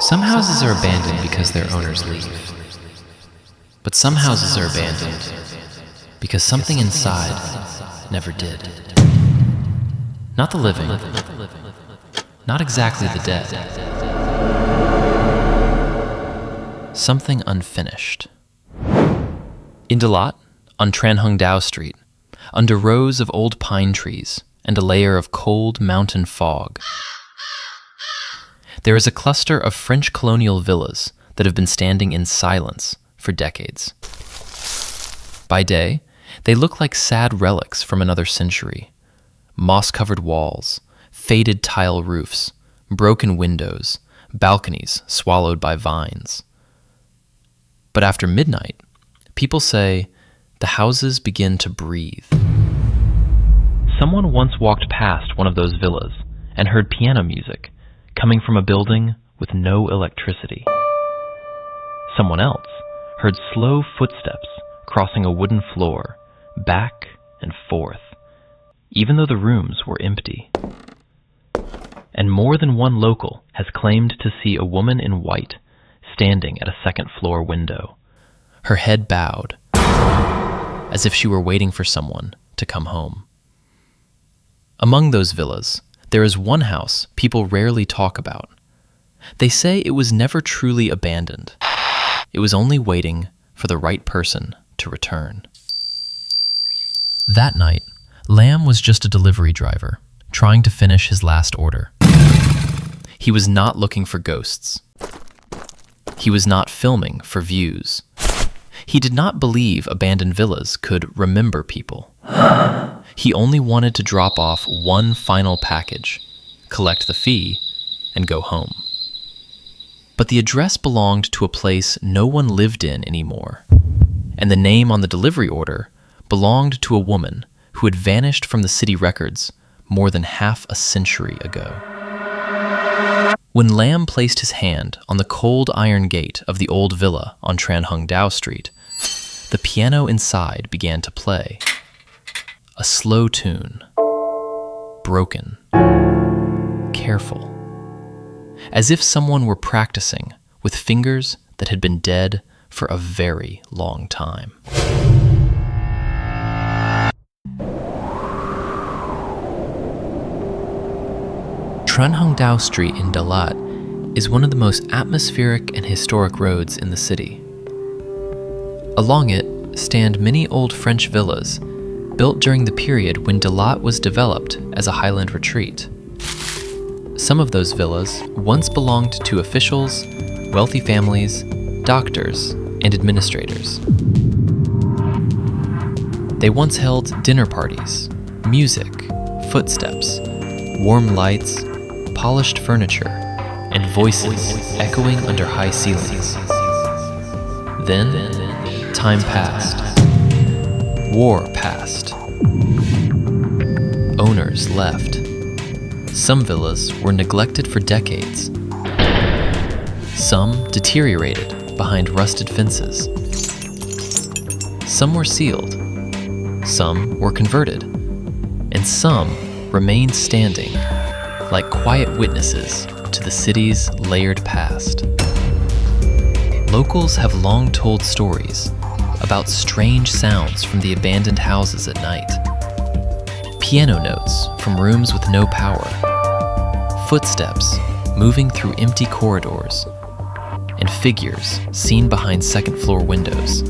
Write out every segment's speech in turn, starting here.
Some houses are abandoned because their owners leave. But some houses are abandoned because something inside never did. Not the living, not exactly the dead. Something unfinished. In Dalat, on Tran Hung Dao Street, under rows of old pine trees and a layer of cold mountain fog, there is a cluster of French colonial villas that have been standing in silence for decades. By day, they look like sad relics from another century. Moss-covered walls, faded tile roofs, broken windows, balconies swallowed by vines. But after midnight, people say the houses begin to breathe. Someone once walked past one of those villas and heard piano music coming from a building with no electricity. Someone else heard slow footsteps crossing a wooden floor, back and forth, even though the rooms were empty. And more than one local has claimed to see a woman in white standing at a second-floor window, her head bowed, as if she were waiting for someone to come home. Among those villas, there is one house people rarely talk about. They say it was never truly abandoned. It was only waiting for the right person to return. That night, Lam was just a delivery driver, trying to finish his last order. He was not looking for ghosts. He was not filming for views. He did not believe abandoned villas could remember people. He only wanted to drop off one final package, collect the fee, and go home. But the address belonged to a place no one lived in anymore, and the name on the delivery order belonged to a woman who had vanished from the city records more than half a century ago. When Lam placed his hand on the cold iron gate of the old villa on Tran Hung Dao Street, the piano inside began to play. A slow tune, broken, careful, as if someone were practicing with fingers that had been dead for a very long time. Tran Hung Dao Street in Dalat is one of the most atmospheric and historic roads in the city. Along it stand many old French villas built during the period when Dalat was developed as a highland retreat. Some of those villas once belonged to officials, wealthy families, doctors, and administrators. They once held dinner parties, music, footsteps, warm lights, polished furniture, and voices echoing under high ceilings. Then, time passed. War passed. Owners left. Some villas were neglected for decades. Some deteriorated behind rusted fences. Some were sealed. Some were converted. And some remained standing like quiet witnesses to the city's layered past. Locals have long told stories about strange sounds from the abandoned houses at night. Piano notes from rooms with no power. Footsteps moving through empty corridors. And figures seen behind second-floor windows.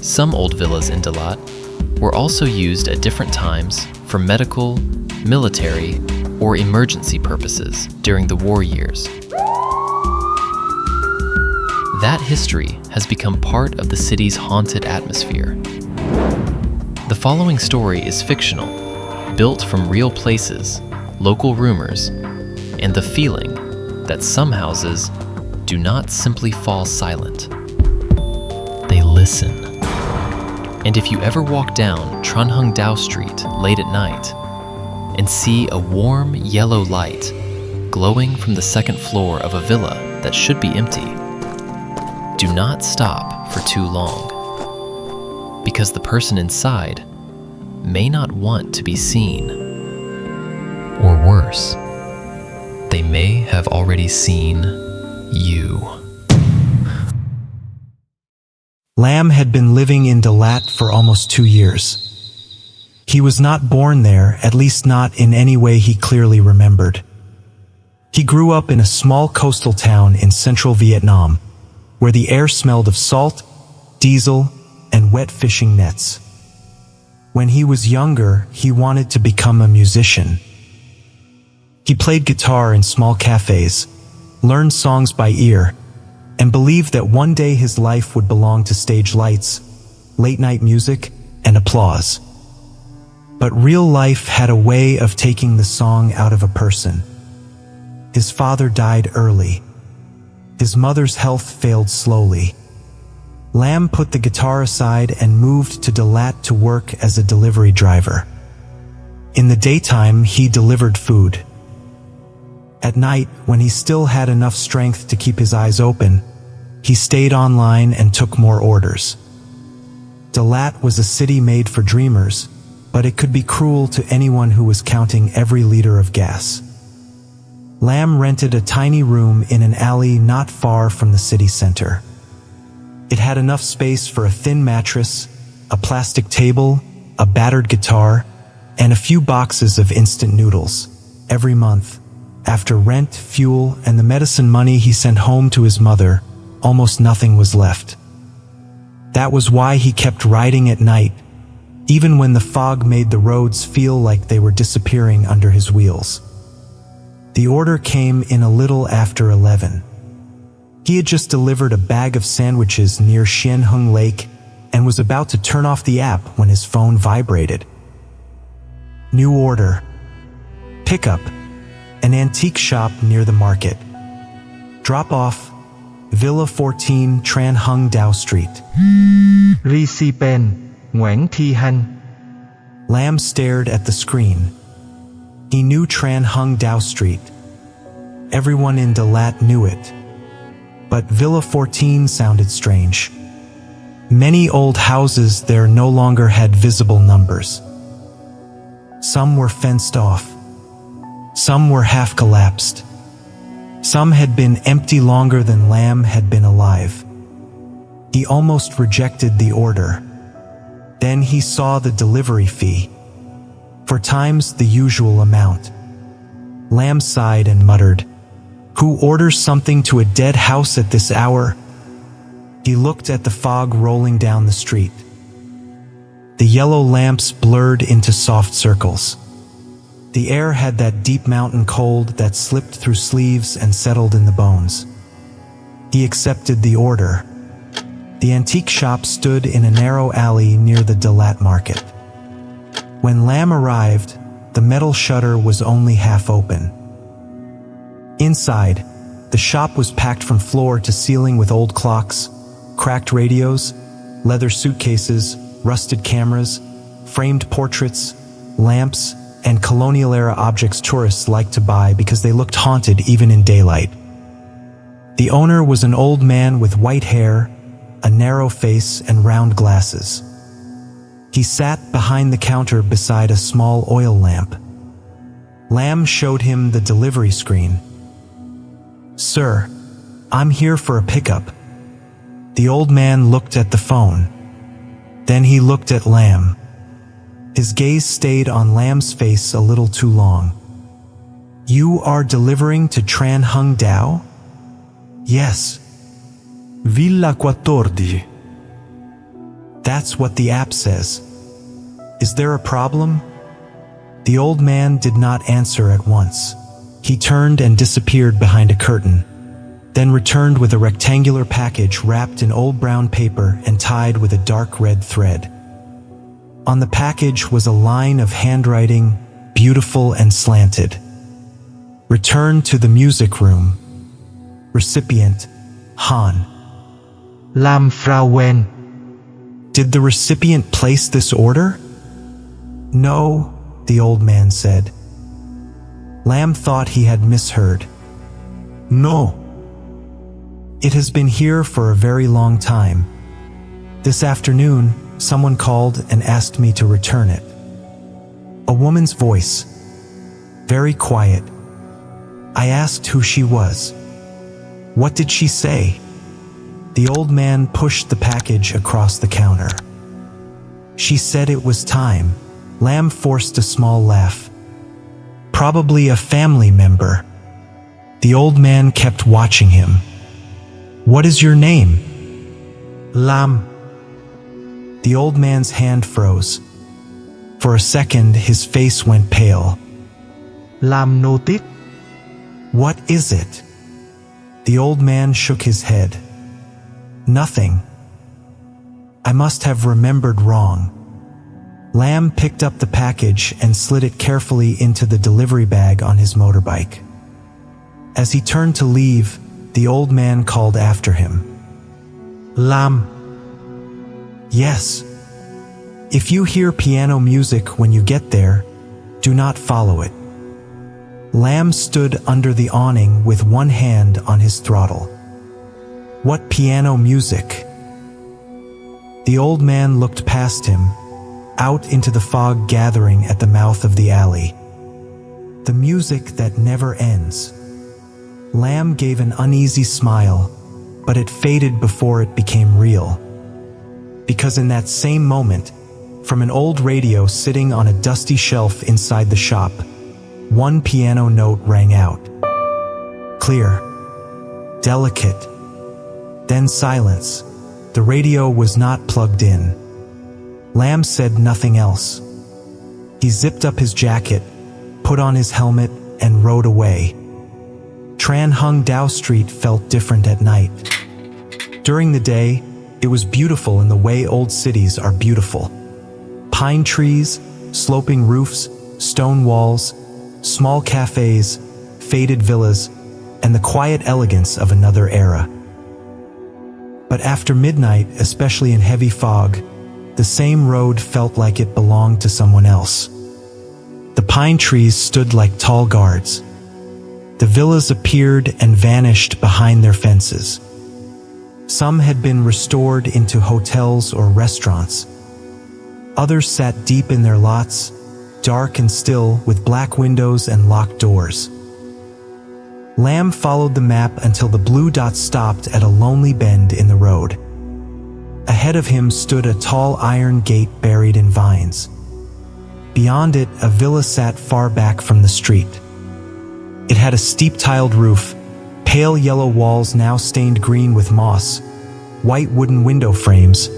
Some old villas in Dalat were also used at different times for medical, military, or emergency purposes during the war years. That history has become part of the city's haunted atmosphere. The following story is fictional, built from real places, local rumors, and the feeling that some houses do not simply fall silent. They listen. And if you ever walk down Tran Hung Dao Street late at night and see a warm yellow light glowing from the second floor of a villa that should be empty, do not stop for too long, because the person inside may not want to be seen. Or worse, they may have already seen you. Lam had been living in Dalat for almost 2 years. He was not born there, at least not in any way he clearly remembered. He grew up in a small coastal town in central Vietnam, where the air smelled of salt, diesel, and wet fishing nets. When he was younger, he wanted to become a musician. He played guitar in small cafes, learned songs by ear, and believed that one day his life would belong to stage lights, late-night music, and applause. But real life had a way of taking the song out of a person. His father died early. His mother's health failed slowly. Lam put the guitar aside and moved to Dalat to work as a delivery driver. In the daytime, he delivered food. At night, when he still had enough strength to keep his eyes open, he stayed online and took more orders. Dalat was a city made for dreamers, but it could be cruel to anyone who was counting every liter of gas. Lam rented a tiny room in an alley not far from the city center. It had enough space for a thin mattress, a plastic table, a battered guitar, and a few boxes of instant noodles. Every month, after rent, fuel, and the medicine money he sent home to his mother, almost nothing was left. That was why he kept riding at night, even when the fog made the roads feel like they were disappearing under his wheels. The order came in a little after 11. He had just delivered a bag of sandwiches near Tran Hung Lake and was about to turn off the app when his phone vibrated. New order. Pickup. An antique shop near the market. Drop off. Villa 14, Tran Hung Dao Street. Recipient Nguyễn Thi Hanh. Lam stared at the screen. He knew Tran Hung Dao Street. Everyone in Dalat knew it. But Villa 14 sounded strange. Many old houses there no longer had visible numbers. Some were fenced off. Some were half collapsed. Some had been empty longer than Lam had been alive. He almost rejected the order. Then he saw the delivery fee. 4 times the usual amount. Lam sighed and muttered, "Who orders something to a dead house at this hour?" He looked at the fog rolling down the street. The yellow lamps blurred into soft circles. The air had that deep mountain cold that slipped through sleeves and settled in the bones. He accepted the order. The antique shop stood in a narrow alley near the Dalat market. When Lam arrived, the metal shutter was only half open. Inside, the shop was packed from floor to ceiling with old clocks, cracked radios, leather suitcases, rusted cameras, framed portraits, lamps, and colonial-era objects tourists liked to buy because they looked haunted even in daylight. The owner was an old man with white hair, a narrow face, and round glasses. He sat behind the counter beside a small oil lamp. Lam showed him the delivery screen. "Sir, I'm here for a pickup." The old man looked at the phone. Then he looked at Lam. His gaze stayed on Lam's face a little too long. "You are delivering to Tran Hung Dao?" "Yes." Villa 14. "That's what the app says. Is there a problem?" The old man did not answer at once. He turned and disappeared behind a curtain, then returned with a rectangular package wrapped in old brown paper and tied with a dark red thread. On the package was a line of handwriting, beautiful and slanted. "Return to the music room. Recipient, Han." Lam Frau Wen. Did the recipient place this order? "No," the old man said. Lam thought he had misheard. "No. It has been here for a very long time. This afternoon, someone called and asked me to return it." A woman's voice, very quiet. I asked who she was. What did she say? The old man pushed the package across the counter. She said it was time. Lam forced a small laugh. Probably a family member. The old man kept watching him. What is your name? Lam. The old man's hand froze. For a second, his face went pale. Lam noted. What is it? The old man shook his head. Nothing. I must have remembered wrong. Lam picked up the package and slid it carefully into the delivery bag on his motorbike. As he turned to leave, the old man called after him. Lam. Yes. If you hear piano music when you get there, do not follow it. Lam stood under the awning with one hand on his throttle. What piano music? The old man looked past him, out into the fog gathering at the mouth of the alley. The music that never ends. Lam gave an uneasy smile, but it faded before it became real. Because in that same moment, from an old radio sitting on a dusty shelf inside the shop, one piano note rang out. Clear, delicate, then silence. The radio was not plugged in. Lam said nothing else. He zipped up his jacket, put on his helmet, and rode away. Tran Hung Dao Street felt different at night. During the day, it was beautiful in the way old cities are beautiful. Pine trees, sloping roofs, stone walls, small cafes, faded villas, and the quiet elegance of another era. But after midnight, especially in heavy fog, the same road felt like it belonged to someone else. The pine trees stood like tall guards. The villas appeared and vanished behind their fences. Some had been restored into hotels or restaurants. Others sat deep in their lots, dark and still, with black windows and locked doors. Lam followed the map until the blue dot stopped at a lonely bend in the road. Ahead of him stood a tall iron gate buried in vines. Beyond it, a villa sat far back from the street. It had a steep tiled roof, pale yellow walls now stained green with moss, white wooden window frames,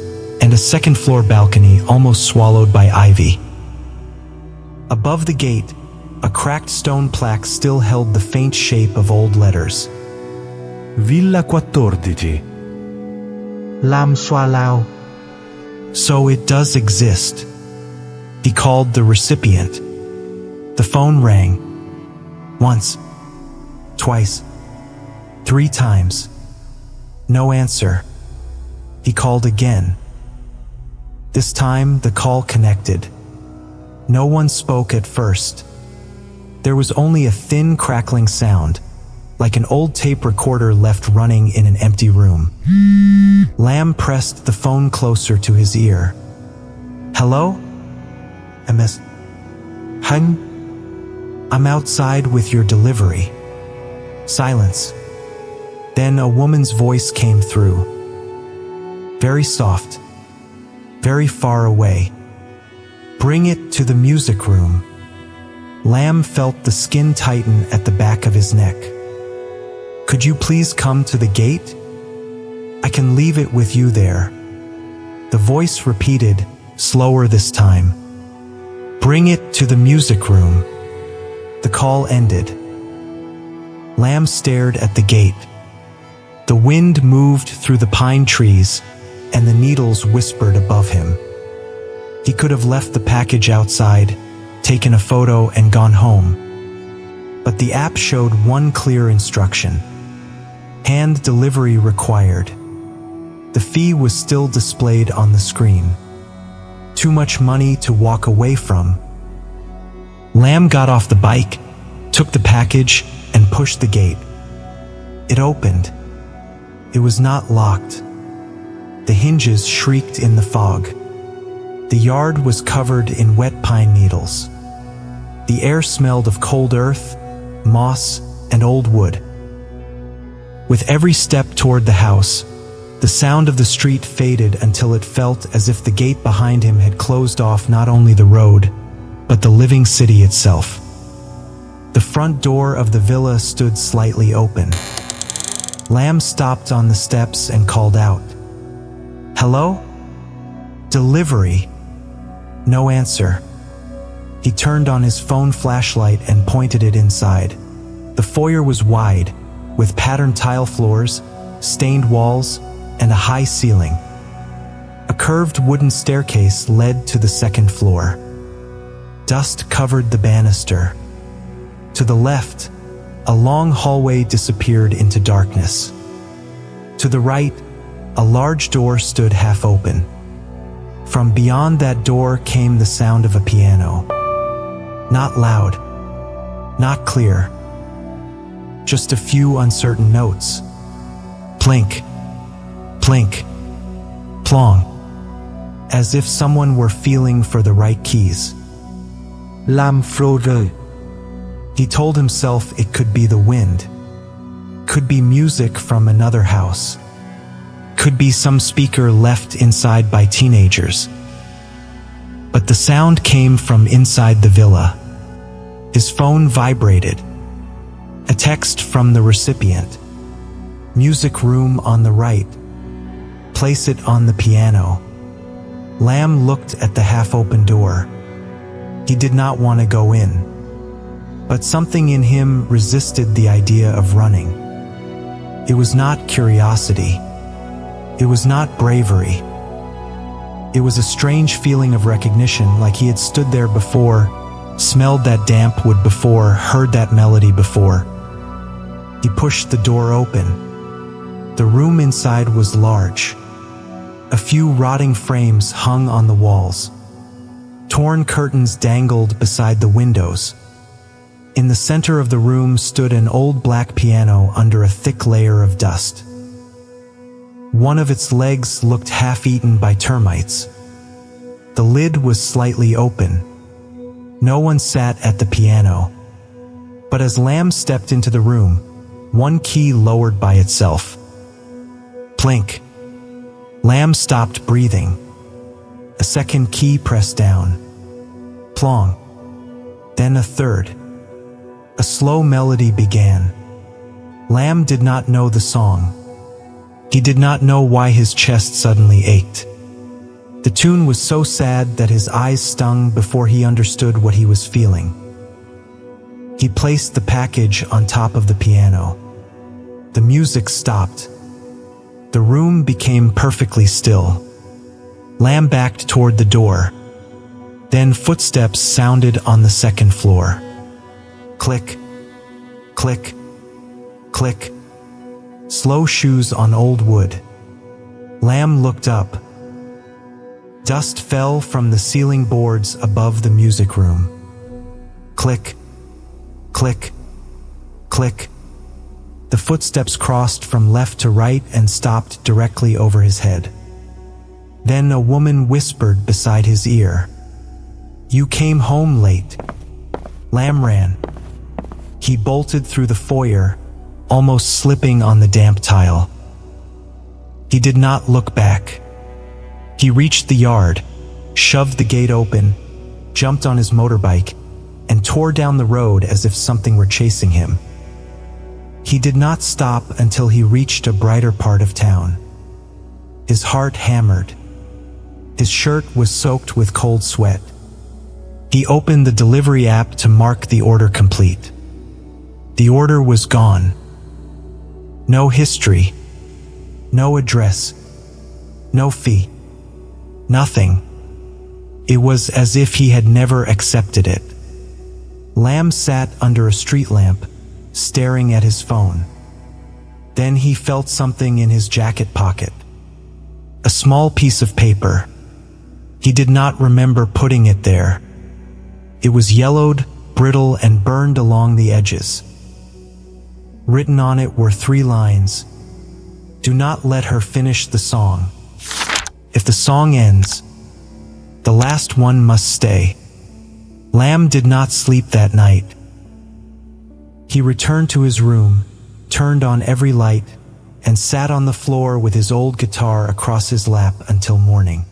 and a second-floor balcony almost swallowed by ivy. Above the gate, a cracked stone plaque still held the faint shape of old letters. Villa 14. Lam Xoa Lao. So it does exist. He called the recipient. The phone rang. Once. Twice. 3 times. No answer. He called again. This time, the call connected. No one spoke at first. There was only a thin, crackling sound, like an old tape recorder left running in an empty room. Lam pressed the phone closer to his ear. Hello? MS. Hun? I'm outside with your delivery. Silence. Then a woman's voice came through. Very soft. Very far away. Bring it to the music room. Lam felt the skin tighten at the back of his neck. Could you please come to the gate? I can leave it with you there. The voice repeated, slower this time. Bring it to the music room. The call ended. Lam stared at the gate. The wind moved through the pine trees, and the needles whispered above him. He could have left the package outside, taken a photo, and gone home. But the app showed one clear instruction. Hand delivery required. The fee was still displayed on the screen. Too much money to walk away from. Lam got off the bike, took the package, and pushed the gate. It opened. It was not locked. The hinges shrieked in the fog. The yard was covered in wet pine needles. The air smelled of cold earth, moss, and old wood. With every step toward the house, the sound of the street faded until it felt as if the gate behind him had closed off not only the road, but the living city itself. The front door of the villa stood slightly open. Lamb stopped on the steps and called out, "Hello? Delivery." No answer. He turned on his phone flashlight and pointed it inside. The foyer was wide, with patterned tile floors, stained walls, and a high ceiling. A curved wooden staircase led to the second floor. Dust covered the banister. To the left, a long hallway disappeared into darkness. To the right, a large door stood half open. From beyond that door came the sound of a piano. Not loud, not clear, just a few uncertain notes. Plink, plink, plong, as if someone were feeling for the right keys. Lam phô rơi. He told himself it could be the wind, could be music from another house, could be some speaker left inside by teenagers. But the sound came from inside the villa. His phone vibrated. A text from the recipient. Music room on the right. Place it on the piano. Lamb looked at the half-open door. He did not want to go in. But something in him resisted the idea of running. It was not curiosity. It was not bravery. It was a strange feeling of recognition, like he had stood there before, smelled that damp wood before, heard that melody before. He pushed the door open. The room inside was large. A few rotting frames hung on the walls. Torn curtains dangled beside the windows. In the center of the room stood an old black piano under a thick layer of dust. One of its legs looked half-eaten by termites. The lid was slightly open. No one sat at the piano. But as Lamb stepped into the room, one key lowered by itself. Plink. Lamb stopped breathing. A second key pressed down. Plong. Then a third. A slow melody began. Lamb did not know the song. He did not know why his chest suddenly ached. The tune was so sad that his eyes stung before he understood what he was feeling. He placed the package on top of the piano. The music stopped. The room became perfectly still. Lamb backed toward the door. Then footsteps sounded on the second floor. Click, click, click. Slow shoes on old wood. Lamb looked up. Dust fell from the ceiling boards above the music room. Click, click, click. The footsteps crossed from left to right and stopped directly over his head. Then a woman whispered beside his ear, "You came home late." Lamb ran. He bolted through the foyer, almost slipping on the damp tile. He did not look back. He reached the yard, shoved the gate open, jumped on his motorbike, and tore down the road as if something were chasing him. He did not stop until he reached a brighter part of town. His heart hammered. His shirt was soaked with cold sweat. He opened the delivery app to mark the order complete. The order was gone. No history. No address. No fee. Nothing. It was as if he had never accepted it. Lamb sat under a street lamp, staring at his phone. Then he felt something in his jacket pocket. A small piece of paper. He did not remember putting it there. It was yellowed, brittle, and burned along the edges. Written on it were 3 lines. Do not let her finish the song. If the song ends, the last one must stay. Lamb did not sleep that night. He returned to his room, turned on every light, and sat on the floor with his old guitar across his lap until morning.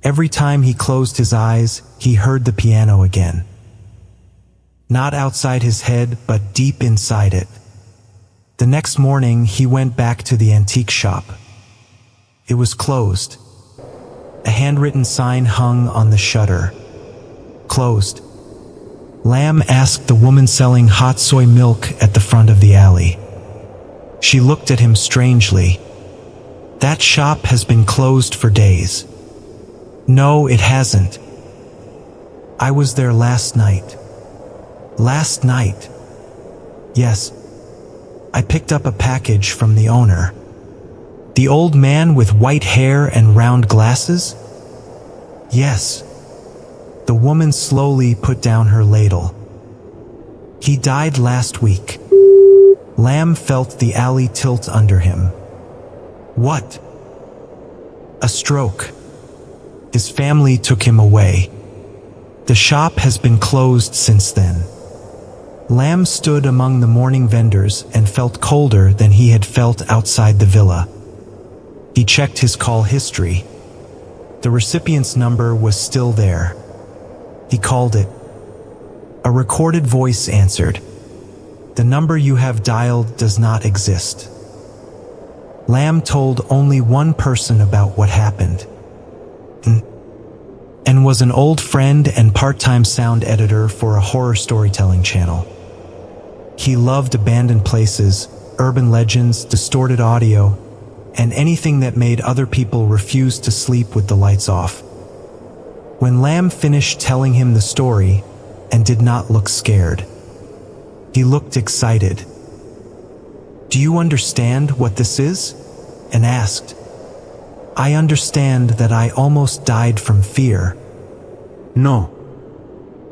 Every time he closed his eyes, he heard the piano again. Not outside his head, but deep inside it. The next morning, he went back to the antique shop. It was closed. A handwritten sign hung on the shutter. Closed. Lam asked the woman selling hot soy milk at the front of the alley. She looked at him strangely. That shop has been closed for days. No, it hasn't. I was there last night. Last night? Yes. I picked up a package from the owner. The old man with white hair and round glasses? Yes. The woman slowly put down her ladle. He died last week. Lam felt the alley tilt under him. What? A stroke. His family took him away. The shop has been closed since then. Lam stood among the morning vendors and felt colder than he had felt outside the villa. He checked his call history. The recipient's number was still there. He called it. A recorded voice answered. The number you have dialed does not exist. Lam told only one person about what happened. And was an old friend and part-time sound editor for a horror storytelling channel. He loved abandoned places, urban legends, distorted audio, and anything that made other people refuse to sleep with the lights off. When Lam finished telling him the story and did not look scared, he looked excited. Do you understand what this is? And asked. I understand that I almost died from fear. No.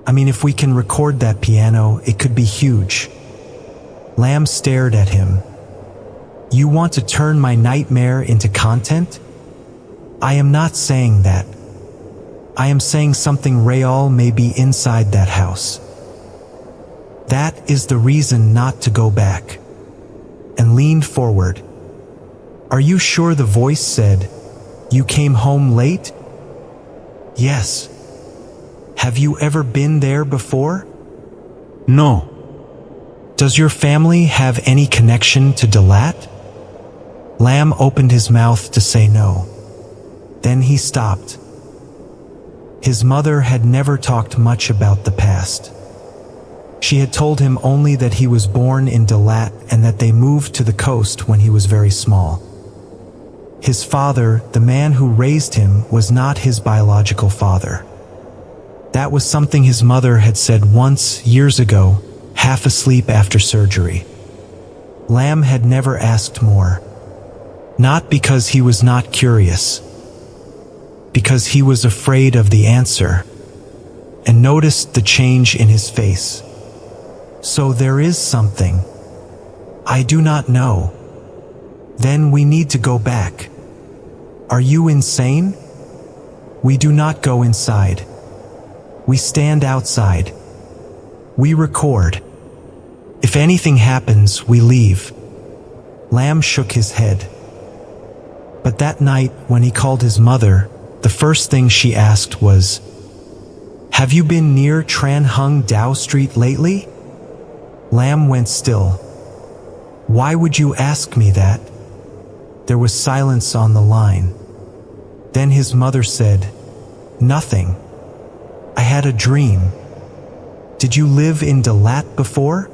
I mean, if we can record that piano, it could be huge. Lam stared at him. You want to turn my nightmare into content? I am not saying that. I am saying something real may be inside that house. That is the reason not to go back. And leaned forward. Are you sure? The voice said. You came home late? Yes. Have you ever been there before? No. Does your family have any connection to Dalat? Lam opened his mouth to say no. Then he stopped. His mother had never talked much about the past. She had told him only that he was born in Dalat and that they moved to the coast when he was very small. His father, the man who raised him, was not his biological father. That was something his mother had said once, years ago, half asleep after surgery. Lam had never asked more. Not because he was not curious. Because he was afraid of the answer, and noticed the change in his face. So there is something. I do not know. Then we need to go back. Are you insane? We do not go inside. We stand outside. We record. If anything happens, we leave. Lam shook his head. But that night, when he called his mother, the first thing she asked was, Have you been near Tran Hung Dao Street lately? Lam went still. Why would you ask me that? There was silence on the line. Then his mother said, Nothing. I had a dream. Did you live in Dalat before?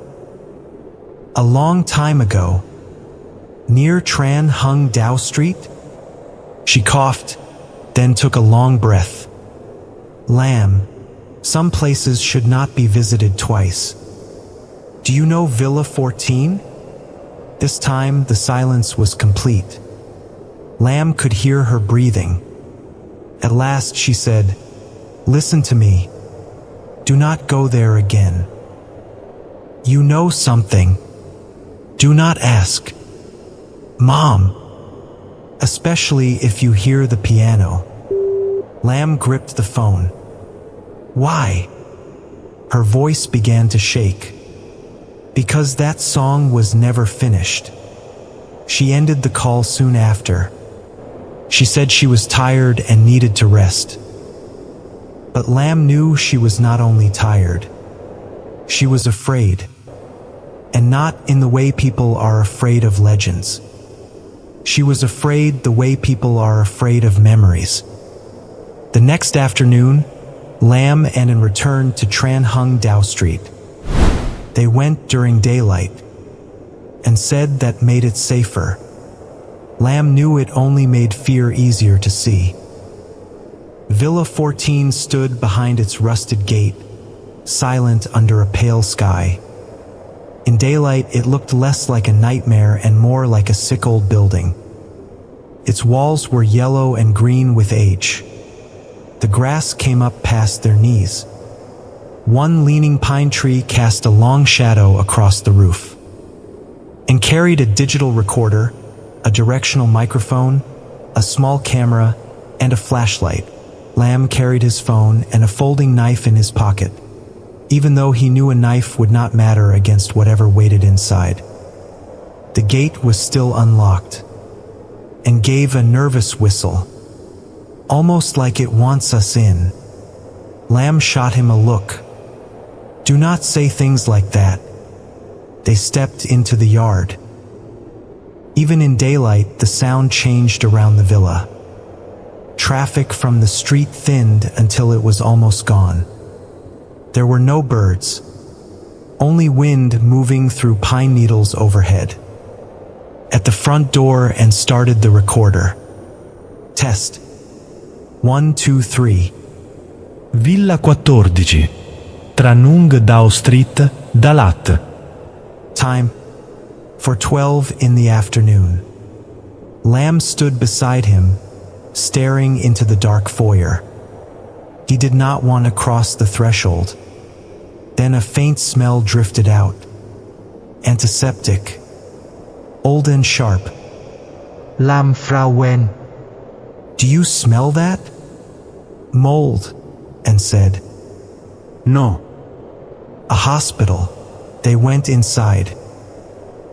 A long time ago. Near Tran Hung Dao Street? She coughed, then took a long breath. Lam, some places should not be visited twice. Do you know Villa 14? This time the silence was complete. Lam could hear her breathing. At last she said, Listen to me. Do not go there again. You know something. Do not ask. Mom. Especially if you hear the piano. Lam gripped the phone. Why? Her voice began to shake. because that song was never finished. She ended the call soon after. She said she was tired and needed to rest. But Lam knew she was not only tired. She was afraid. And not in the way people are afraid of legends. She was afraid the way people are afraid of memories. The next afternoon, Lam and An returned to Tran Hung Dao Street. They went during daylight and said that made it safer. Lam knew it only made fear easier to see. Villa 14 stood behind its rusted gate, silent under a pale sky. In daylight, it looked less like a nightmare and more like a sick old building. Its walls were yellow and green with age. The grass came up past their knees. One leaning pine tree cast a long shadow across the roof and carried a digital recorder, a directional microphone, a small camera, and a flashlight. Lam carried his phone and a folding knife in his pocket, even though he knew a knife would not matter against whatever waited inside. The gate was still unlocked and gave a nervous whistle, almost like it wants us in. Lam shot him a look. Do not say things like that. They stepped into the yard. Even in daylight, the sound changed around the villa. Traffic from the street thinned until it was almost gone. There were no birds, only wind moving through pine needles overhead. At the front door and started the recorder. Test. 1, 2, 3. Villa 14, Tran Hung Dao Street, Dalat. Time. 4:12 in the afternoon. Lam stood beside him, staring into the dark foyer. He did not want to cross the threshold. Then a faint smell drifted out. Antiseptic. Old and sharp. Lam Frau Wen. Do you smell that? Mold, and said. No. A hospital. They went inside.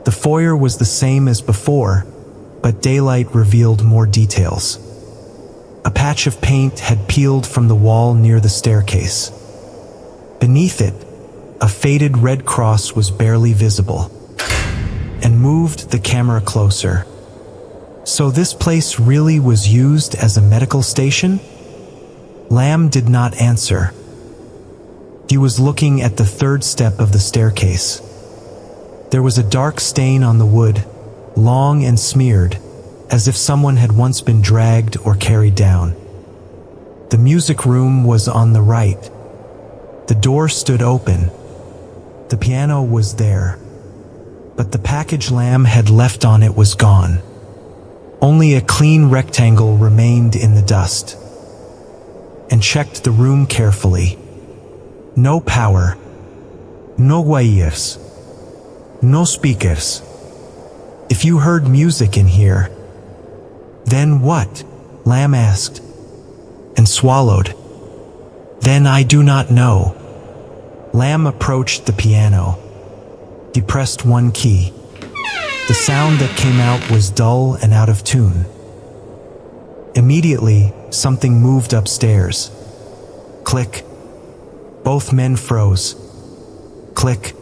The foyer was the same as before, but daylight revealed more details. A patch of paint had peeled from the wall near the staircase. Beneath it, a faded red cross was barely visible, and moved the camera closer. So this place really was used as a medical station? Lam did not answer. He was looking at the third step of the staircase. There was a dark stain on the wood, long and smeared, as if someone had once been dragged or carried down. The music room was on the right. The door stood open. The piano was there, but the package Lam had left on it was gone. Only a clean rectangle remained in the dust. And checked the room carefully. No power. No wires. No speakers. If you heard music in here, then what? Lam asked, and swallowed. Then I do not know. Lam approached the piano. He pressed one key. The sound that came out was dull and out of tune. Immediately, something moved upstairs. Click. Both men froze. Click.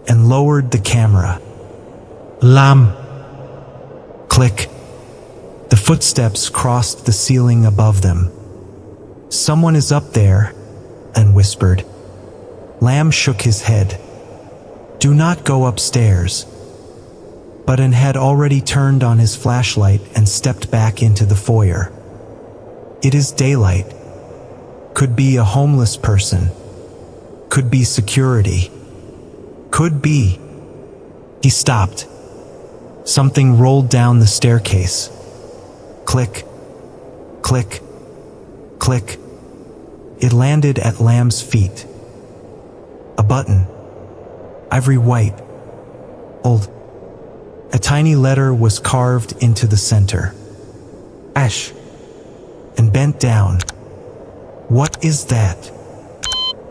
And lowered the camera. Lam. Click. The footsteps crossed the ceiling above them. Someone is up there, and whispered. Lam shook his head. Do not go upstairs. But An had already turned on his flashlight and stepped back into the foyer. It is daylight. Could be a homeless person. Could be security. Could be. He stopped. Something rolled down the staircase. Click. Click. Click. It landed at Lam's feet. A button. Ivory white. Old. A tiny letter was carved into the center. Ash. And bent down. What is that?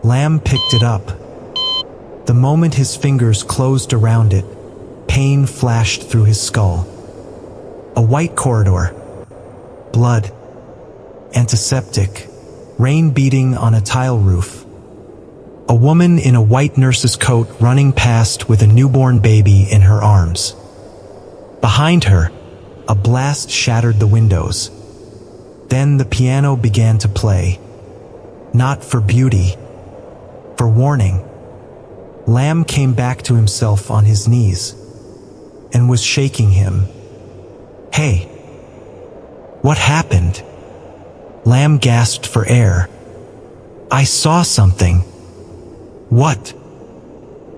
Lam picked it up. The moment his fingers closed around it, pain flashed through his skull. A white corridor. Blood. Antiseptic. Rain beating on a tile roof. A woman in a white nurse's coat running past with a newborn baby in her arms. Behind her, a blast shattered the windows. Then the piano began to play. Not for beauty, for warning. Lamb came back to himself on his knees and was shaking him. "Hey, what happened?" Lamb gasped for air. "I saw something." "What?"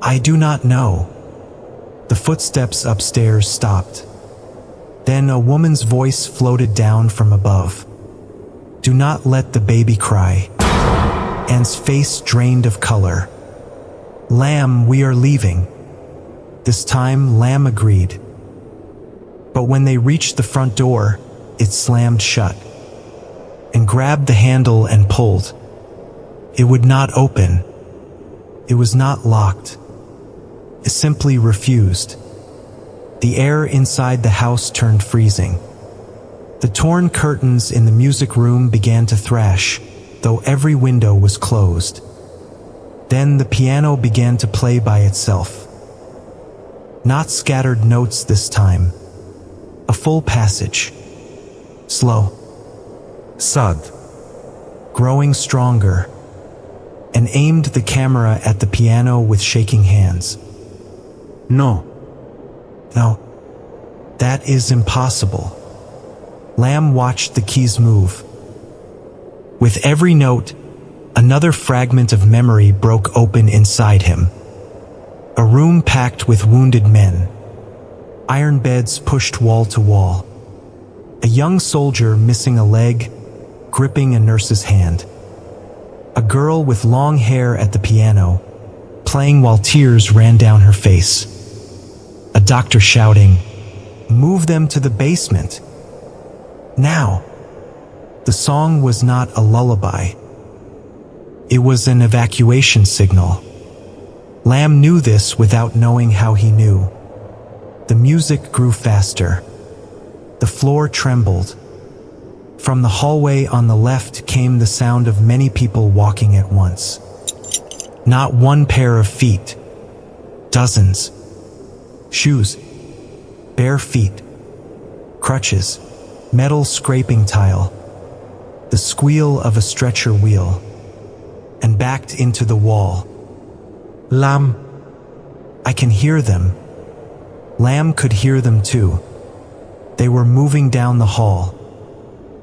"I do not know." The footsteps upstairs stopped. Then a woman's voice floated down from above. "Do not let the baby cry." Anne's face drained of color. "Lamb, we are leaving." This time, Lamb agreed. But when they reached the front door, it slammed shut, and grabbed the handle and pulled. It would not open. It was not locked. It simply refused. The air inside the house turned freezing. The torn curtains in the music room began to thrash, though every window was closed. Then the piano began to play by itself. Not scattered notes this time. A full passage. Slow. Sud. Growing stronger. And aimed the camera at the piano with shaking hands. No. "No. That is impossible." Lamb watched the keys move. With every note, another fragment of memory broke open inside him. A room packed with wounded men. Iron beds pushed wall to wall. A young soldier missing a leg, gripping a nurse's hand. A girl with long hair at the piano, playing while tears ran down her face. A doctor shouting, "Move them to the basement. Now." The song was not a lullaby. It was an evacuation signal. Lamb knew this without knowing how he knew. The music grew faster. The floor trembled. From the hallway on the left came the sound of many people walking at once. Not one pair of feet. Dozens. Shoes. Bare feet. Crutches. Metal scraping tile. The squeal of a stretcher wheel. And backed into the wall. Lamb. I can hear them. Lamb could hear them too. They were moving down the hall.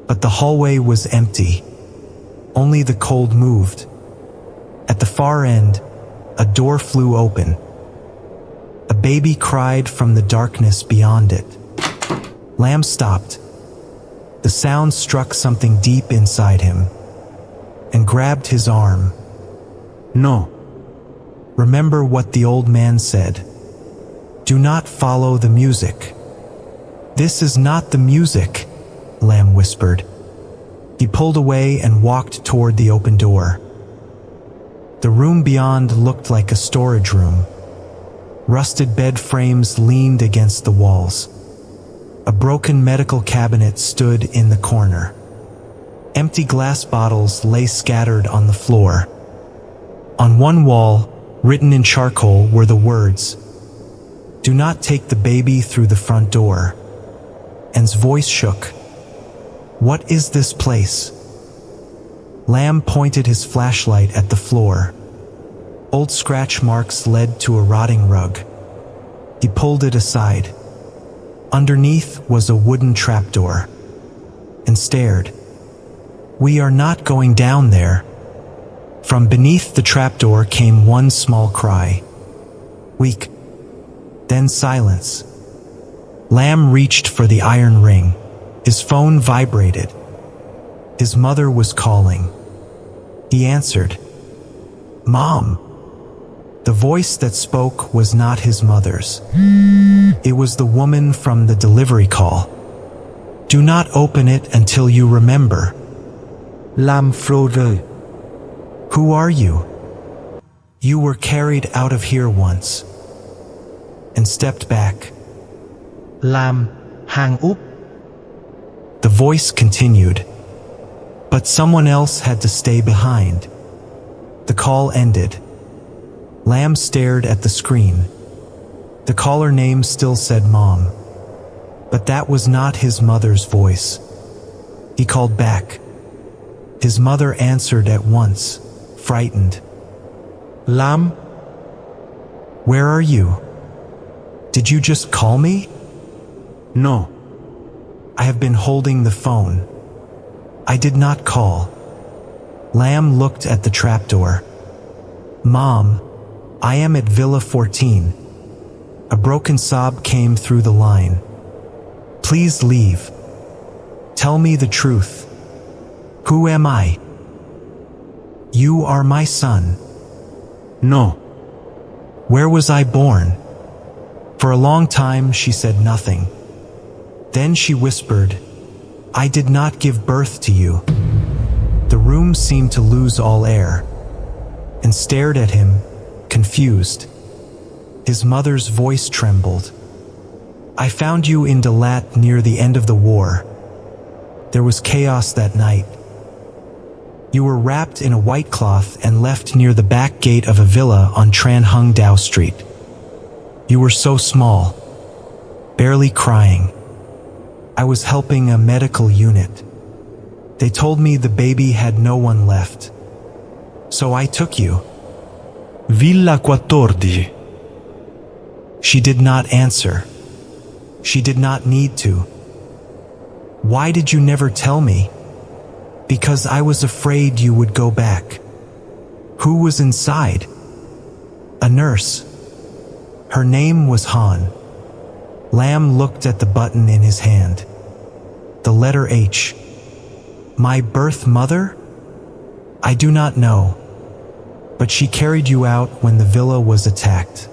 But the hallway was empty. Only the cold moved. At the far end, a door flew open. A baby cried from the darkness beyond it. Lamb stopped. The sound struck something deep inside him and grabbed his arm. No. Remember what the old man said. Do not follow the music. This is not the music, Lamb whispered. He pulled away and walked toward the open door. The room beyond looked like a storage room. Rusted bed frames leaned against the walls. A broken medical cabinet stood in the corner. Empty glass bottles lay scattered on the floor. On one wall, written in charcoal, were the words, "Do not take the baby through the front door." Anne's voice shook. What is this place? Lamb pointed his flashlight at the floor. Old scratch marks led to a rotting rug. He pulled it aside. Underneath was a wooden trapdoor, and stared. We are not going down there. From beneath the trapdoor came one small cry. Weak. Then silence. Lamb reached for the iron ring. His phone vibrated. His mother was calling. He answered. Mom. The voice that spoke was not his mother's. It was the woman from the delivery call. Do not open it until you remember. Lam Frodo. Who are you? You were carried out of here once, and stepped back. Lam, hang up. The voice continued, but someone else had to stay behind. The call ended. Lam stared at the screen. The caller name still said Mom, but that was not his mother's voice. He called back. His mother answered at once, frightened. Lam, Where are you? Did you just call me? no. I have been holding the phone. I did not call. Lam looked at the trapdoor. Mom, I am at Villa 14. A broken sob came through the line. Please leave. Tell me the truth. Who am I? You are my son. No. Where was I born? For a long time she said nothing. Then she whispered, I did not give birth to you. The room seemed to lose all air, and stared at him, confused. His mother's voice trembled. I found you in Dalat near the end of the war. There was chaos that night. You were wrapped in a white cloth and left near the back gate of a villa on Tran Hung Dao Street. You were so small, barely crying. I was helping a medical unit. They told me the baby had no one left. So I took you. Villa 14. She did not answer. She did not need to. Why did you never tell me? Because I was afraid you would go back. Who was inside? A nurse. Her name was Han. Lam looked at the button in his hand. The letter H. My birth mother? I do not know. But she carried you out when the villa was attacked.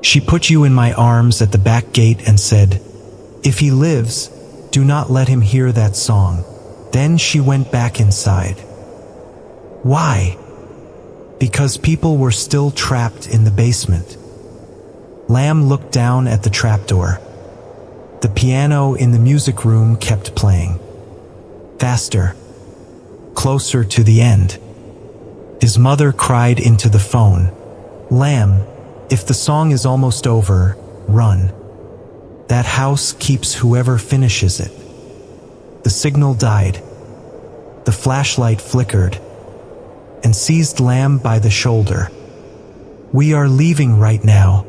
She put you in my arms at the back gate and said, if he lives, do not let him hear that song. Then she went back inside. Why? Because people were still trapped in the basement. Lam looked down at the trapdoor. The piano in the music room kept playing. Faster. Closer to the end. His mother cried into the phone. Lam, if the song is almost over, run. That house keeps whoever finishes it. The signal died. The flashlight flickered and seized Lam by the shoulder. We are leaving right now.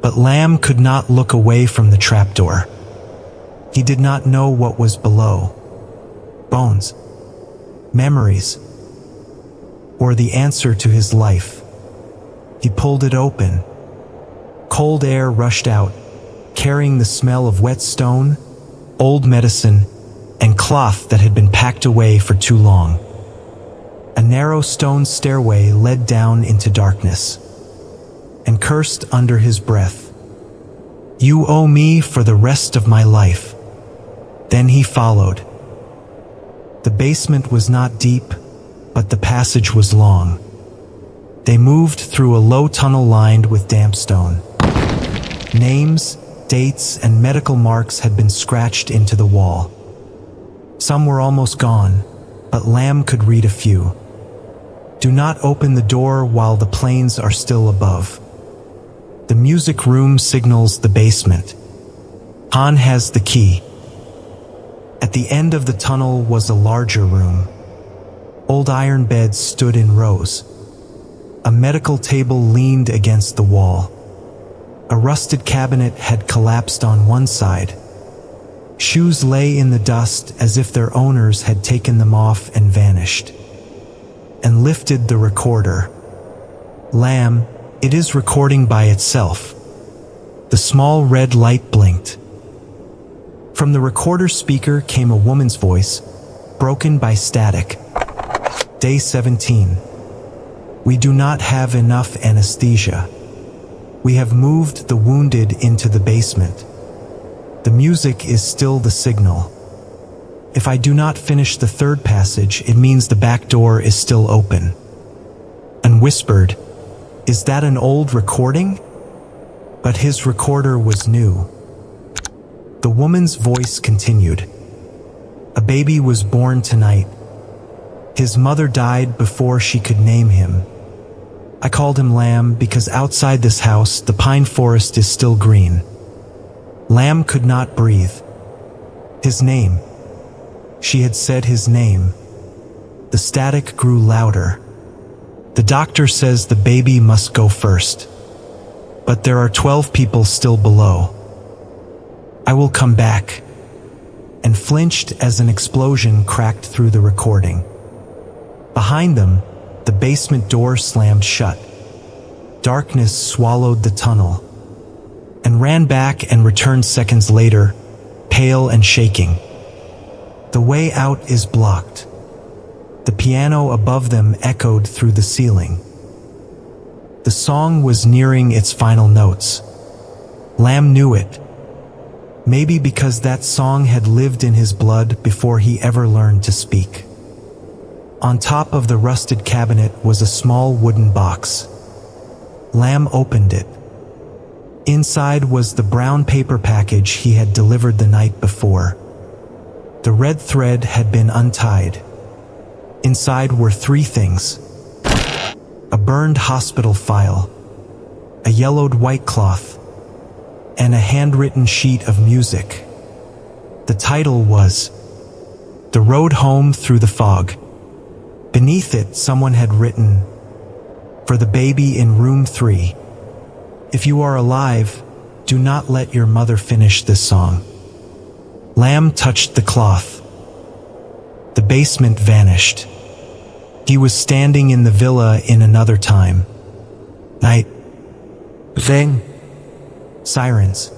But Lam could not look away from the trapdoor. He did not know what was below. Bones. Memories. Or the answer to his life. He pulled it open. Cold air rushed out, carrying the smell of wet stone, old medicine, and cloth that had been packed away for too long. A narrow stone stairway led down into darkness, and cursed under his breath, You owe me for the rest of my life. Then he followed. The basement was not deep, but the passage was long. They moved through a low tunnel lined with damp stone. Names, dates, and medical marks had been scratched into the wall. Some were almost gone, but Lam could read a few. Do not open the door while the planes are still above. The music room signals the basement. Han has the key. At the end of the tunnel was a larger room. Old iron beds stood in rows. A medical table leaned against the wall. A rusted cabinet had collapsed on one side. Shoes lay in the dust as if their owners had taken them off and vanished. And lifted the recorder. Lam, it is recording by itself. The small red light blinked. From the recorder speaker came a woman's voice, broken by static. Day 17. We do not have enough anesthesia. We have moved the wounded into the basement. The music is still the signal. If I do not finish the third passage, it means the back door is still open. and whispered, "Is that an old recording?" But his recorder was new. The woman's voice continued. "A baby was born tonight. His mother died before she could name him. I called him Lamb because outside this house the pine forest is still green." Lamb could not breathe. His name. She had said his name. The static grew louder. "The doctor says the baby must go first. But there are 12 people still below. I will come back," and flinched as an explosion cracked through the recording. Behind them, the basement door slammed shut. Darkness swallowed the tunnel, and ran back and returned seconds later, pale and shaking. The way out is blocked. The piano above them echoed through the ceiling. The song was nearing its final notes. Lamb knew it. Maybe because that song had lived in his blood before he ever learned to speak. On top of the rusted cabinet was a small wooden box. Lamb opened it. Inside was the brown paper package he had delivered the night before. The red thread had been untied. Inside were 3 things: a burned hospital file, a yellowed white cloth, and a handwritten sheet of music. The title was "The Road Home Through the Fog." Beneath it, someone had written, "For the baby in room 3. If you are alive, do not let your mother finish this song." Lamb touched the cloth. The basement vanished. He was standing in the villa in another time. Night. Then, sirens.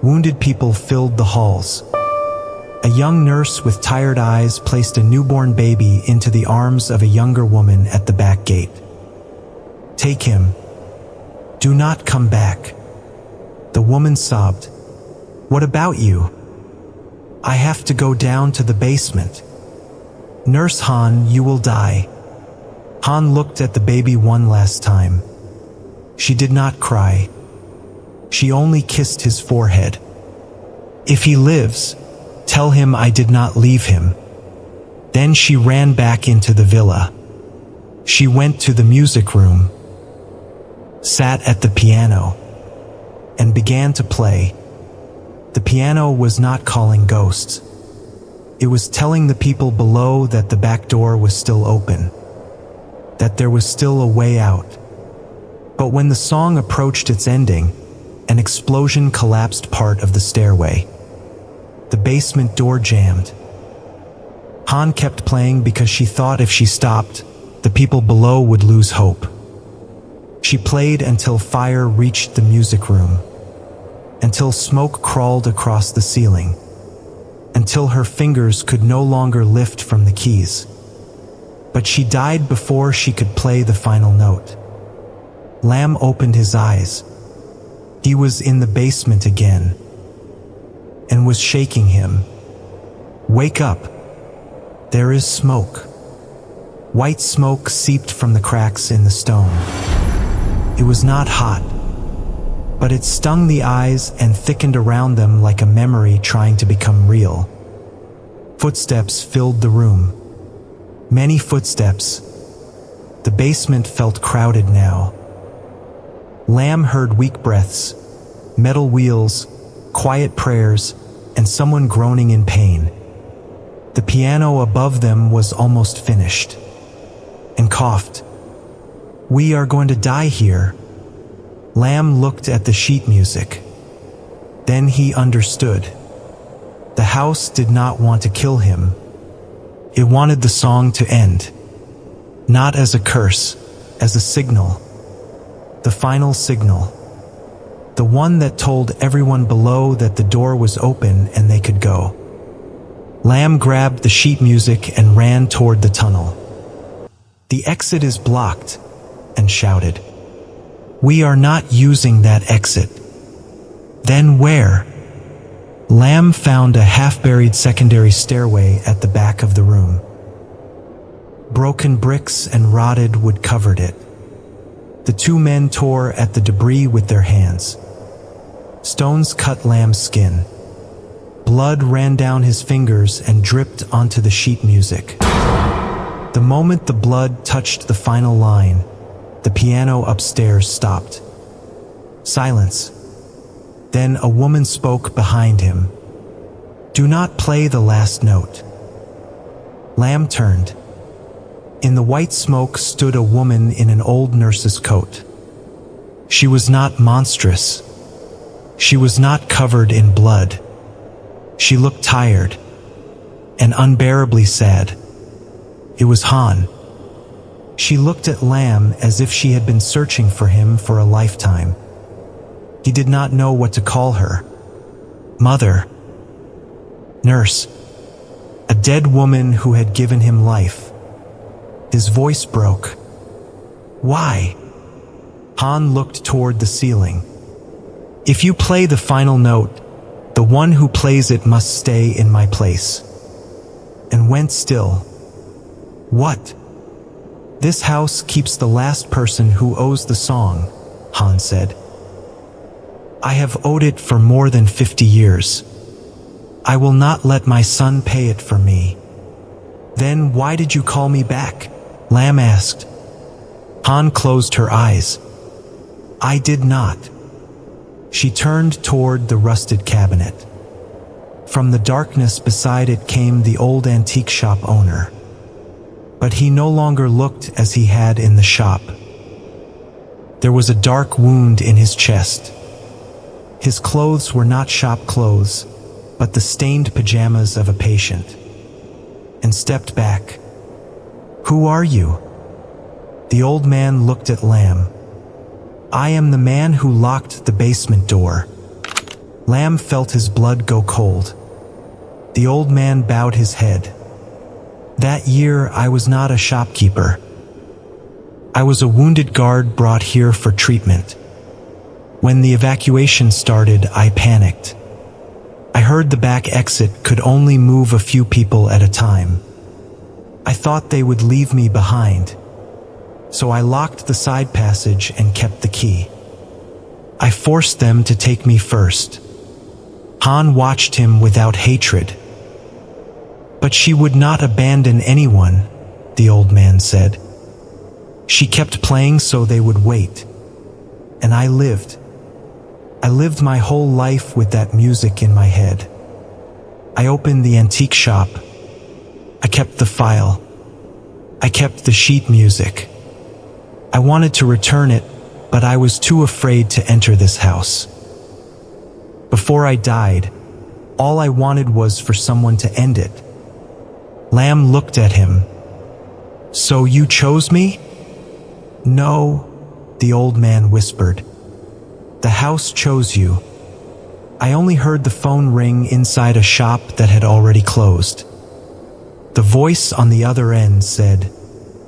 Wounded people filled the halls. A young nurse with tired eyes placed a newborn baby into the arms of a younger woman at the back gate. "Take him. Do not come back." The woman sobbed. "What about you?" "I have to go down to the basement." "Nurse Han, you will die." Han looked at the baby one last time. She did not cry. She only kissed his forehead. "If he lives, tell him I did not leave him." Then she ran back into the villa. She went to the music room, sat at the piano, and began to play. The piano was not calling ghosts. It was telling the people below that the back door was still open, that there was still a way out. But when the song approached its ending, an explosion collapsed part of the stairway. The basement door jammed. Han kept playing because she thought if she stopped, the people below would lose hope. She played until fire reached the music room, until smoke crawled across the ceiling, until her fingers could no longer lift from the keys. But she died before she could play the final note. Lamb opened his eyes. He was in the basement again, and was shaking him. "Wake up. There is smoke." White smoke seeped from the cracks in the stone. It was not hot, but it stung the eyes and thickened around them like a memory trying to become real. Footsteps filled the room. Many footsteps. The basement felt crowded now. Lamb heard weak breaths, metal wheels, quiet prayers, and someone groaning in pain. The piano above them was almost finished, and coughed. "We are going to die here." Lamb looked at the sheet music. Then he understood. The house did not want to kill him. It wanted the song to end. Not as a curse, as a signal. The final signal. The one that told everyone below that the door was open and they could go. Lamb grabbed the sheet music and ran toward the tunnel. "The exit is blocked," and shouted. "We are not using that exit." "Then where?" Lamb found a half-buried secondary stairway at the back of the room. Broken bricks and rotted wood covered it. The two men tore at the debris with their hands. Stones cut Lamb's skin. Blood ran down his fingers and dripped onto the sheet music. The moment the blood touched the final line, the piano upstairs stopped. Silence. Then a woman spoke behind him. "Do not play the last note." Lamb turned. In the white smoke stood a woman in an old nurse's coat. She was not monstrous. She was not covered in blood. She looked tired and unbearably sad. It was Han. She looked at Lamb as if she had been searching for him for a lifetime. He did not know what to call her. Mother. Nurse. A dead woman who had given him life. His voice broke. Why? Han looked toward the ceiling. If you play the final note, the one who plays it must stay in my place. And went still. What? This house keeps the last person who owes the song, Han said. I have owed it for more than 50 years. I will not let my son pay it for me. Then why did you call me back? Lamb asked. Han closed her eyes. I did not. She turned toward the rusted cabinet. From the darkness beside it came the old antique shop owner. But he no longer looked as he had in the shop. There was a dark wound in his chest. His clothes were not shop clothes, but the stained pajamas of a patient. And stepped back. Who are you? The old man looked at Lamb. I am the man who locked the basement door. Lamb felt his blood go cold. The old man bowed his head. That year I was not a shopkeeper. I was a wounded guard brought here for treatment. When the evacuation started, I panicked. I heard the back exit could only move a few people at a time. I thought they would leave me behind. So I locked the side passage and kept the key. I forced them to take me first. Han watched him without hatred. But she would not abandon anyone, the old man said. She kept playing so they would wait. And I lived. I lived my whole life with that music in my head. I opened the antique shop. I kept the file. I kept the sheet music. I wanted to return it, but I was too afraid to enter this house. Before I died, all I wanted was for someone to end it. Lamb looked at him. So you chose me? No, the old man whispered. The house chose you. I only heard the phone ring inside a shop that had already closed. The voice on the other end said,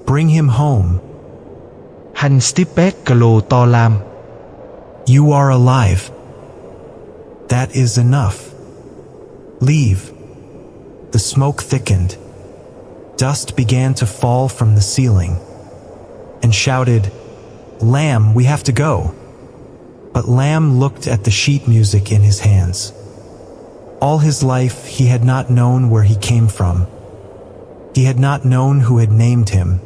Bring him home. Hành tiếp bét cà lồ to lam. You are alive. That is enough. Leave. The smoke thickened. Dust began to fall from the ceiling. And shouted, Lamb, we have to go. But Lamb looked at the sheet music in his hands. All his life he had not known where he came from. He had not known who had named him.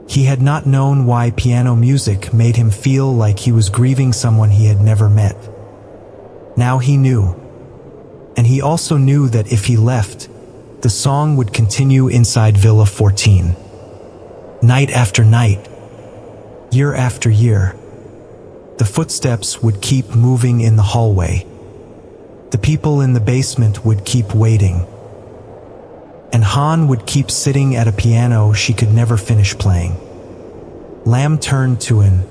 He had not known why piano music made him feel like he was grieving someone he had never met. Now he knew. And he also knew that if he left, the song would continue inside Villa 14. Night after night, year after year, the footsteps would keep moving in the hallway. The people in the basement would keep waiting. And Han would keep sitting at a piano she could never finish playing. Lamb turned to him.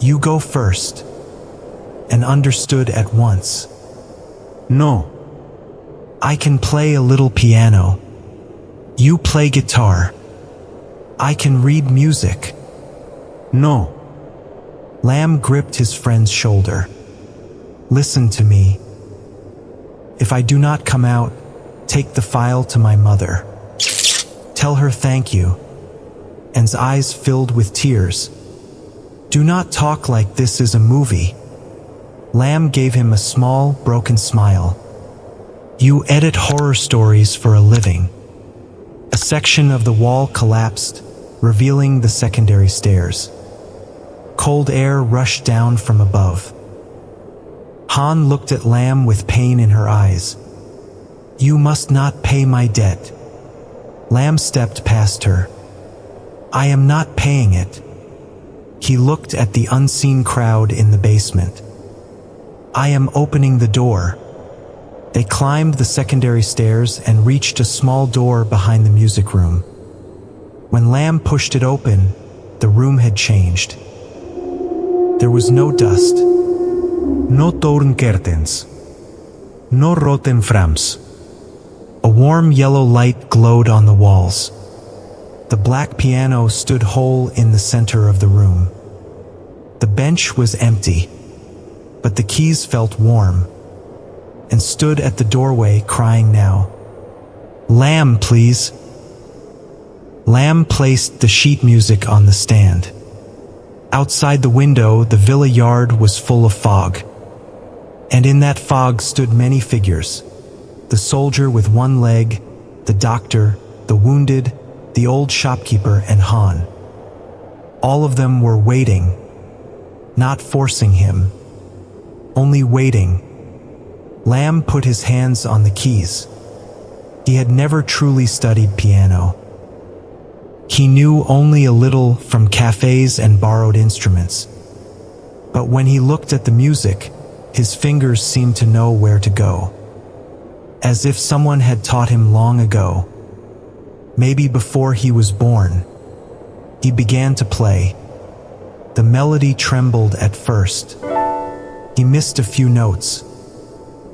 You go first. And understood at once. No. I can play a little piano. You play guitar. I can read music. No. Lamb gripped his friend's shoulder. Listen to me. If I do not come out, take the file to my mother. Tell her thank you. An's eyes filled with tears. Do not talk like this is a movie. Lam gave him a small, broken smile. You edit horror stories for a living. A section of the wall collapsed, revealing the secondary stairs. Cold air rushed down from above. Han looked at Lam with pain in her eyes. You must not pay my debt. Lam stepped past her. I am not paying it. He looked at the unseen crowd in the basement. I am opening the door. They climbed the secondary stairs and reached a small door behind the music room. When Lam pushed it open, the room had changed. There was no dust. No torn curtains. No rotten frames. A warm yellow light glowed on the walls. The black piano stood whole in the center of the room. The bench was empty, but the keys felt warm, and stood at the doorway crying now. Lam, please. Lam placed the sheet music on the stand. Outside the window, the villa yard was full of fog. And in that fog stood many figures. The soldier with one leg, the doctor, the wounded, the old shopkeeper, and Han. All of them were waiting, not forcing him, only waiting. Lam put his hands on the keys. He had never truly studied piano. He knew only a little from cafes and borrowed instruments. But when he looked at the music, his fingers seemed to know where to go. As if someone had taught him long ago. Maybe before he was born. He began to play. The melody trembled at first. He missed a few notes.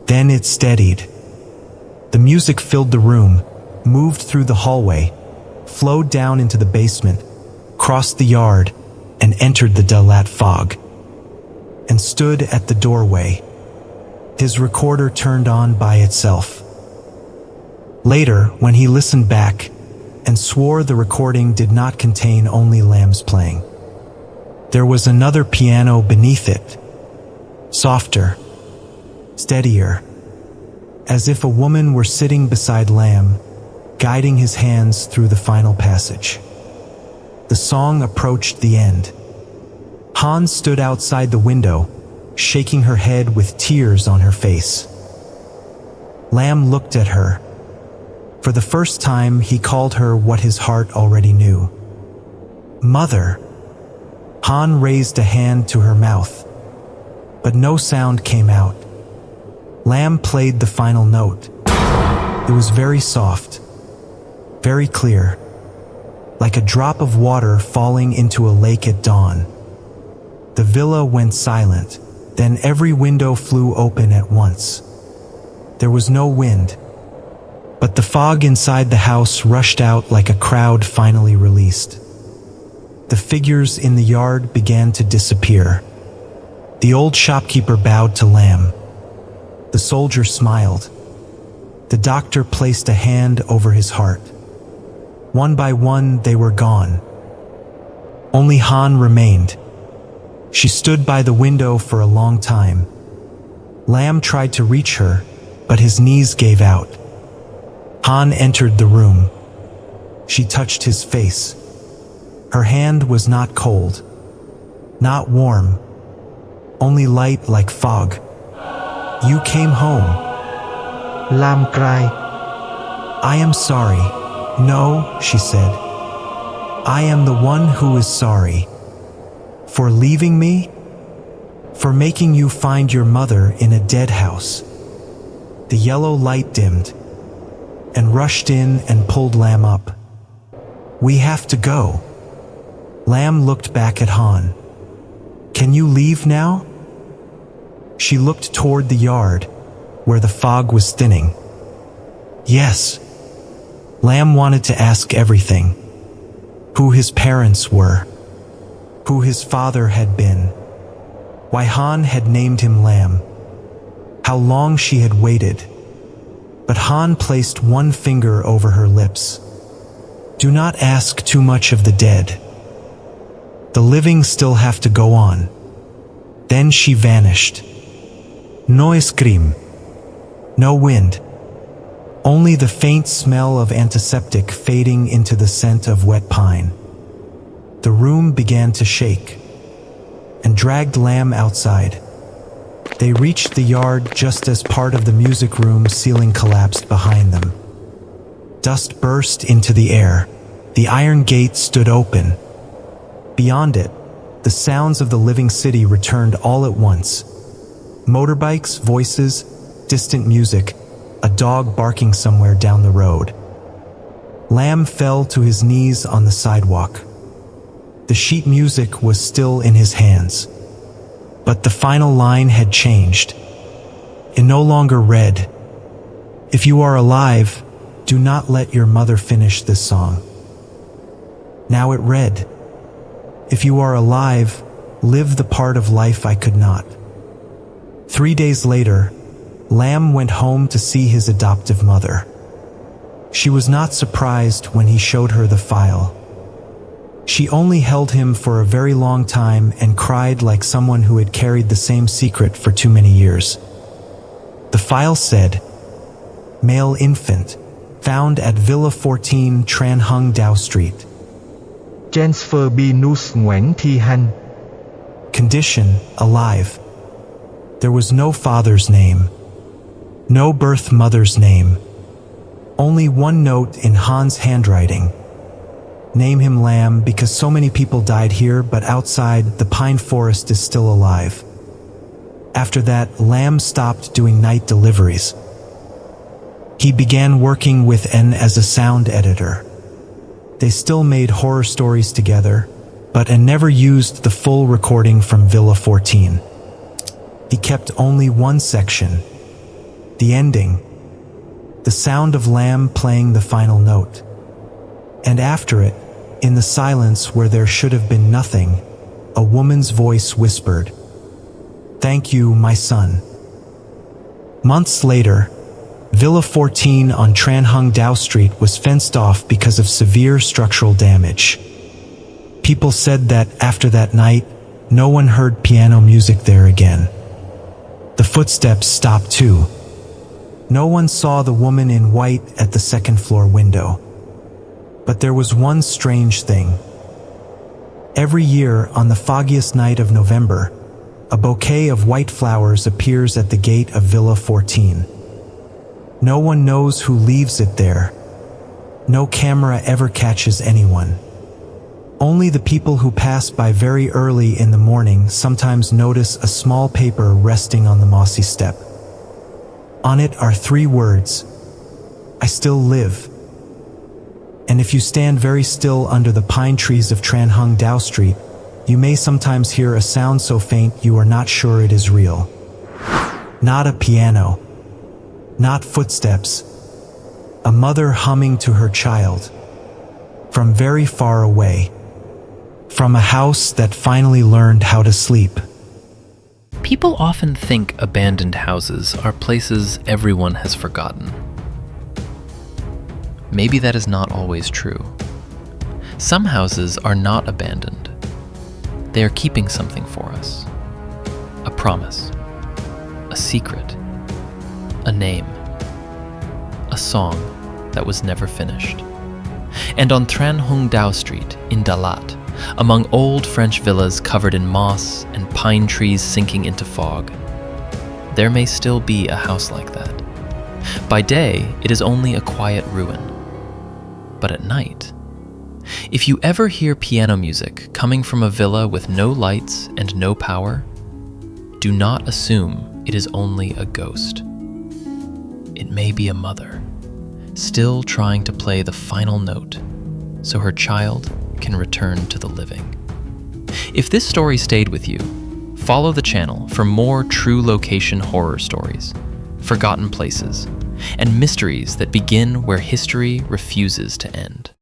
Then it steadied. The music filled the room, moved through the hallway, flowed down into the basement, crossed the yard, and entered the Dalat fog, and stood at the doorway. His recorder turned on by itself. Later, when he listened back, and swore the recording did not contain only Lam's playing. There was another piano beneath it, softer, steadier, as if a woman were sitting beside Lam, guiding his hands through the final passage. The song approached the end. Han stood outside the window, shaking her head with tears on her face. Lam looked at her. For the first time, he called her what his heart already knew. Mother. Han raised a hand to her mouth, but no sound came out. Lam played the final note. It was very soft, very clear, like a drop of water falling into a lake at dawn. The villa went silent, then every window flew open at once. There was no wind, but the fog inside the house rushed out like a crowd finally released. The figures in the yard began to disappear. The old shopkeeper bowed to Lam. The soldier smiled. The doctor placed a hand over his heart. One by one, they were gone. Only Han remained. She stood by the window for a long time. Lam tried to reach her, but his knees gave out. Han entered the room. She touched his face. Her hand was not cold, not warm, only light like fog. You came home. Lam cried. I am sorry. No, she said. I am the one who is sorry. For leaving me? For making you find your mother in a dead house. The yellow light dimmed and rushed in and pulled Lam up. We have to go. Lam looked back at Han. Can you leave now? She looked toward the yard, where the fog was thinning. Yes. Lam wanted to ask everything. Who his parents were. Who his father had been. Why Han had named him Lam. How long she had waited. But Han placed one finger over her lips. Do not ask too much of the dead. The living still have to go on. Then she vanished. No scream. No wind. Only the faint smell of antiseptic fading into the scent of wet pine. The room began to shake and dragged Lamb outside. They reached the yard just as part of the music room ceiling collapsed behind them. Dust burst into the air. The iron gate stood open. Beyond it, the sounds of the living city returned all at once. Motorbikes, voices, distant music, a dog barking somewhere down the road. Lamb fell to his knees on the sidewalk. The sheet music was still in his hands. But the final line had changed. It no longer read, "If you are alive, do not let your mother finish this song." Now it read, "If you are alive, live the part of life I could not." 3 days later, Lamb went home to see his adoptive mother. She was not surprised when he showed her the file. She only held him for a very long time and cried like someone who had carried the same secret for too many years. The file said, "Male infant, found at Villa 14 Tran Hung Dao Street. Transfer Binus Ngoãn Thi Han. Condition, alive. There was no father's name. No birth mother's name. Only one note in Han's handwriting. Name him Lamb because so many people died here, but outside, the pine forest is still alive." After that, Lamb stopped doing night deliveries. He began working with N as a sound editor. They still made horror stories together, but N never used the full recording from Villa 14. He kept only one section, the ending, the sound of Lamb playing the final note. And after it, in the silence where there should have been nothing, a woman's voice whispered, "Thank you, my son." Months later, Villa 14 on Tran Hung Dao Street was fenced off because of severe structural damage. People said that after that night, no one heard piano music there again. The footsteps stopped too. No one saw the woman in white at the second floor window. But there was one strange thing. Every year, on the foggiest night of November, a bouquet of white flowers appears at the gate of Villa 14. No one knows who leaves it there. No camera ever catches anyone. Only the people who pass by very early in the morning sometimes notice a small paper resting on the mossy step. On it are 3 words, "I still live." And if you stand very still under the pine trees of Tran Hung Dao Street, you may sometimes hear a sound so faint you are not sure it is real. Not a piano. Not footsteps. A mother humming to her child. From very far away. From a house that finally learned how to sleep. People often think abandoned houses are places everyone has forgotten. Maybe that is not always true. Some houses are not abandoned. They are keeping something for us. A promise. A secret. A name. A song that was never finished. And on Tran Hung Dao Street in Dalat, among old French villas covered in moss and pine trees sinking into fog, there may still be a house like that. By day, it is only a quiet ruin. But at night, if you ever hear piano music coming from a villa with no lights and no power, do not assume it is only a ghost. It may be a mother, still trying to play the final note so her child can return to the living. If this story stayed with you, follow the channel for more true location horror stories, forgotten places, and mysteries that begin where history refuses to end.